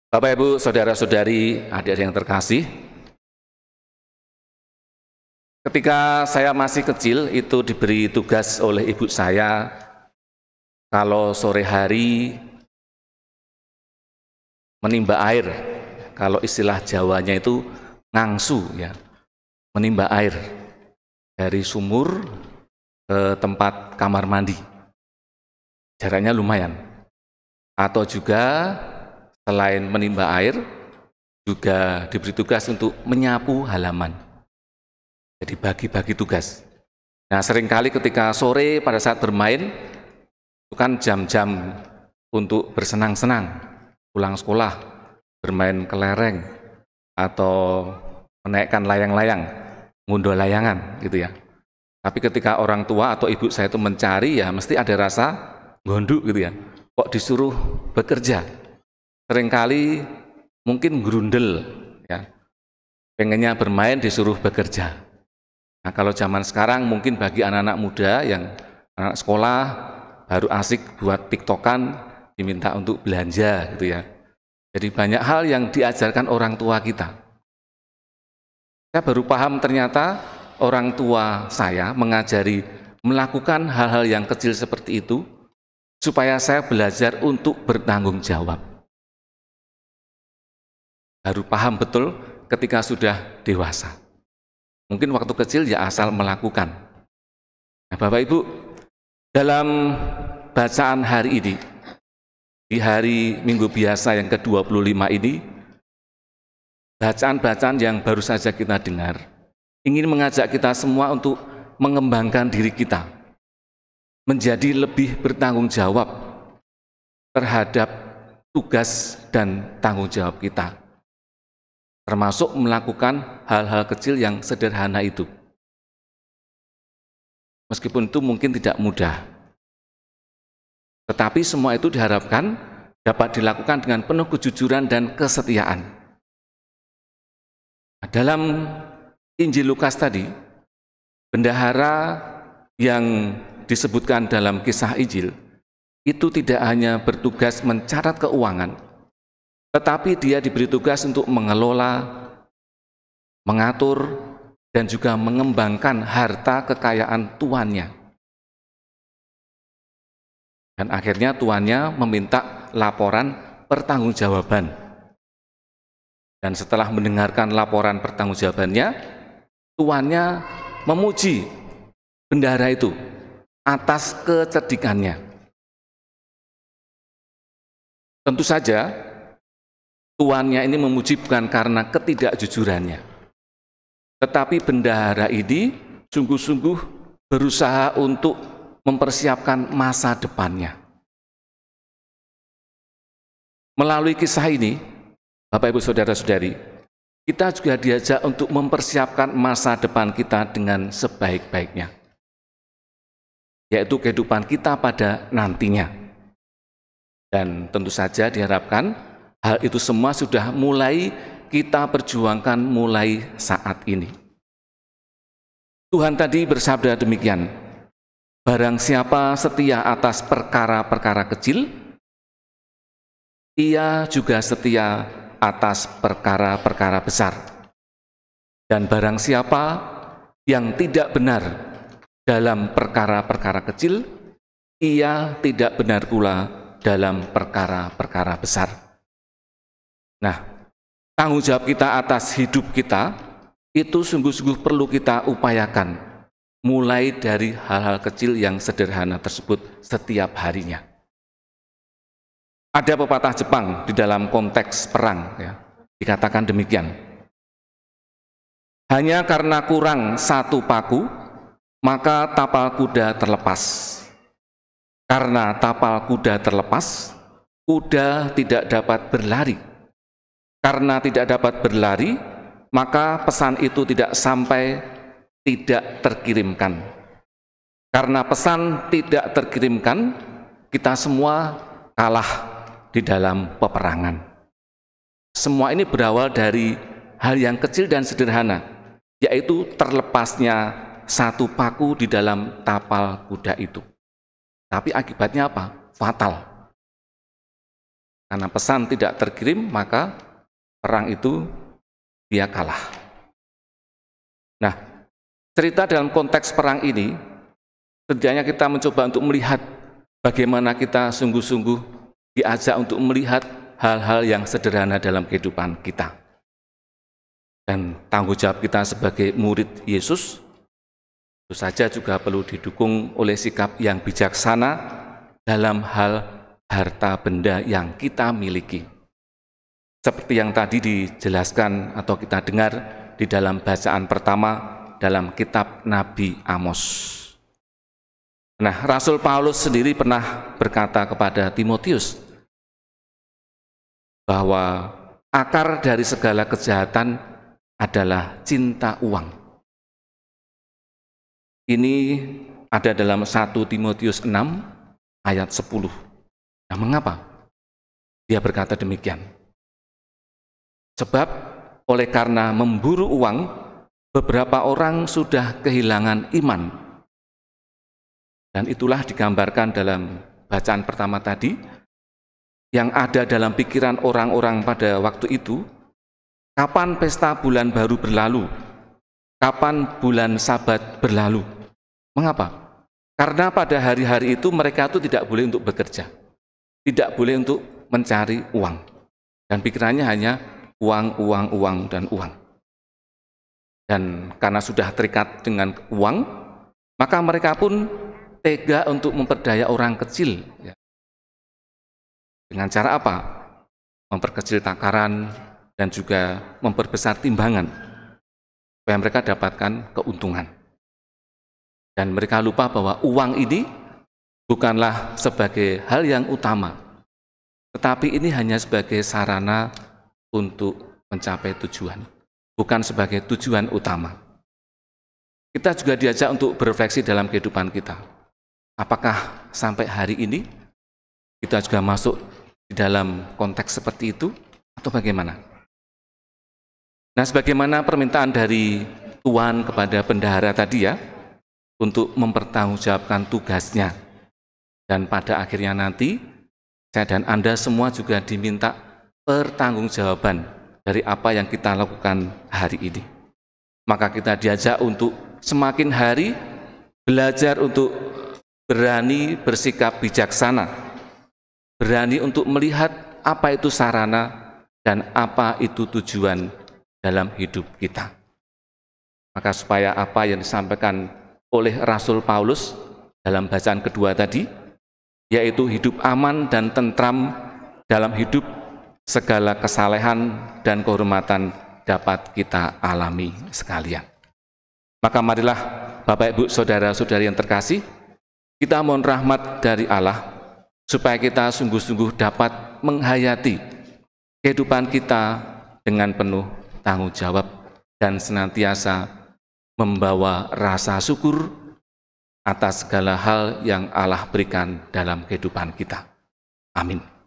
Bapak, Ibu, saudara-saudari, adik-adik yang terkasih, ketika saya masih kecil itu diberi tugas oleh ibu saya kalau sore hari menimba air, kalau istilah Jawanya itu ngangsu ya, menimba air dari sumur ke tempat kamar mandi. Jaraknya lumayan. Atau juga selain menimba air, juga diberi tugas untuk menyapu halaman. Jadi bagi-bagi tugas. Nah, seringkali ketika sore pada saat bermain, itu kan jam-jam untuk bersenang-senang, pulang sekolah, bermain kelereng, atau menaikkan layang-layang, ngunduh layangan gitu ya. Tapi ketika orang tua atau ibu saya itu mencari, ya mesti ada rasa gondok gitu ya. Kok disuruh bekerja? Seringkali mungkin grundel ya, pengennya bermain disuruh bekerja. Nah, kalau zaman sekarang mungkin bagi anak-anak muda yang anak sekolah baru asik buat tiktokan, diminta untuk belanja gitu ya. Jadi banyak hal yang diajarkan orang tua kita. Saya baru paham ternyata orang tua saya mengajari melakukan hal-hal yang kecil seperti itu supaya saya belajar untuk bertanggung jawab. Baru paham betul ketika sudah dewasa. Mungkin waktu kecil ya asal melakukan. Nah, Bapak Ibu, dalam bacaan hari ini, di hari Minggu biasa yang ke-25 ini, bacaan-bacaan yang baru saja kita dengar, ingin mengajak kita semua untuk mengembangkan diri kita, menjadi lebih bertanggung jawab terhadap tugas dan tanggung jawab kita, termasuk melakukan hal-hal kecil yang sederhana itu. Meskipun itu mungkin tidak mudah, tetapi semua itu diharapkan dapat dilakukan dengan penuh kejujuran dan kesetiaan. Dalam Injil Lukas tadi, bendahara yang disebutkan dalam kisah Injil itu tidak hanya bertugas mencatat keuangan, tetapi dia diberi tugas untuk mengelola, mengatur, dan juga mengembangkan harta kekayaan tuannya. Dan akhirnya tuannya meminta laporan pertanggungjawaban. Dan setelah mendengarkan laporan pertanggungjawabannya, tuannya memuji bendahara itu atas kecerdikannya. Tentu saja, tuannya ini memuji bukan karena ketidakjujurannya, tetapi bendahara ini sungguh-sungguh berusaha untuk mempersiapkan masa depannya. Melalui kisah ini, Bapak Ibu Saudara-saudari, kita juga diajak untuk mempersiapkan masa depan kita dengan sebaik-baiknya, yaitu kehidupan kita pada nantinya. Dan tentu saja diharapkan hal itu semua sudah mulai kita perjuangkan mulai saat ini. Tuhan tadi bersabda demikian, barang siapa setia atas perkara-perkara kecil, ia juga setia atas perkara-perkara besar. Dan barang siapa yang tidak benar dalam perkara-perkara kecil, ia tidak benar pula dalam perkara-perkara besar. Nah, tanggung jawab kita atas hidup kita itu sungguh-sungguh perlu kita upayakan, mulai dari hal-hal kecil yang sederhana tersebut setiap harinya. Ada pepatah Jepang di dalam konteks perang, ya, dikatakan demikian. Hanya karena kurang satu paku, maka tapal kuda terlepas. Karena tapal kuda terlepas, kuda tidak dapat berlari. Karena tidak dapat berlari, maka pesan itu tidak sampai, tidak terkirimkan. Karena pesan tidak terkirimkan, kita semua kalah di dalam peperangan. Semua ini berawal dari hal yang kecil dan sederhana, yaitu terlepasnya satu paku di dalam tapal kuda itu. Tapi akibatnya apa? Fatal. Karena pesan tidak terkirim, maka perang itu dia kalah. Nah, cerita dalam konteks perang ini, setidaknya kita mencoba untuk melihat bagaimana kita sungguh-sungguh diajak untuk melihat hal-hal yang sederhana dalam kehidupan kita. Dan tanggung jawab kita sebagai murid Yesus, itu saja juga perlu didukung oleh sikap yang bijaksana dalam hal harta benda yang kita miliki. Seperti yang tadi dijelaskan atau kita dengar di dalam bacaan pertama dalam kitab Nabi Amos. Nah, Rasul Paulus sendiri pernah berkata kepada Timotius bahwa akar dari segala kejahatan adalah cinta uang. Ini ada dalam 1 Timotius 6 ayat 10. Nah, mengapa dia berkata demikian? Sebab oleh karena memburu uang, beberapa orang sudah kehilangan iman. Dan itulah digambarkan dalam bacaan pertama tadi, yang ada dalam pikiran orang-orang pada waktu itu, kapan pesta bulan baru berlalu? Kapan bulan Sabat berlalu? Mengapa? Karena pada hari-hari itu mereka itu tidak boleh untuk bekerja, tidak boleh untuk mencari uang. Dan pikirannya hanya uang, uang, uang, dan uang. Dan karena sudah terikat dengan uang, maka mereka pun tega untuk memperdaya orang kecil. Dengan cara apa? Memperkecil takaran dan juga memperbesar timbangan, supaya mereka dapatkan keuntungan. Dan mereka lupa bahwa uang ini bukanlah sebagai hal yang utama, tetapi ini hanya sebagai sarana untuk mencapai tujuan, bukan sebagai tujuan utama. Kita juga diajak untuk berefleksi dalam kehidupan kita. Apakah sampai hari ini kita juga masuk di dalam konteks seperti itu, atau bagaimana? Nah, sebagaimana permintaan dari Tuhan kepada bendahara tadi ya, untuk mempertanggungjawabkan tugasnya. Dan pada akhirnya nanti, saya dan Anda semua juga diminta pertanggungjawaban dari apa yang kita lakukan hari ini. Maka kita diajak untuk semakin hari belajar untuk berani bersikap bijaksana, berani untuk melihat apa itu sarana dan apa itu tujuan dalam hidup kita. Maka supaya apa yang disampaikan oleh Rasul Paulus dalam bacaan kedua tadi, yaitu hidup aman dan tentram dalam hidup, segala kesalehan dan kehormatan dapat kita alami sekalian. Maka marilah Bapak Ibu Saudara-saudari yang terkasih, kita mohon rahmat dari Allah supaya kita sungguh-sungguh dapat menghayati kehidupan kita dengan penuh tanggung jawab dan senantiasa membawa rasa syukur atas segala hal yang Allah berikan dalam kehidupan kita. Amin.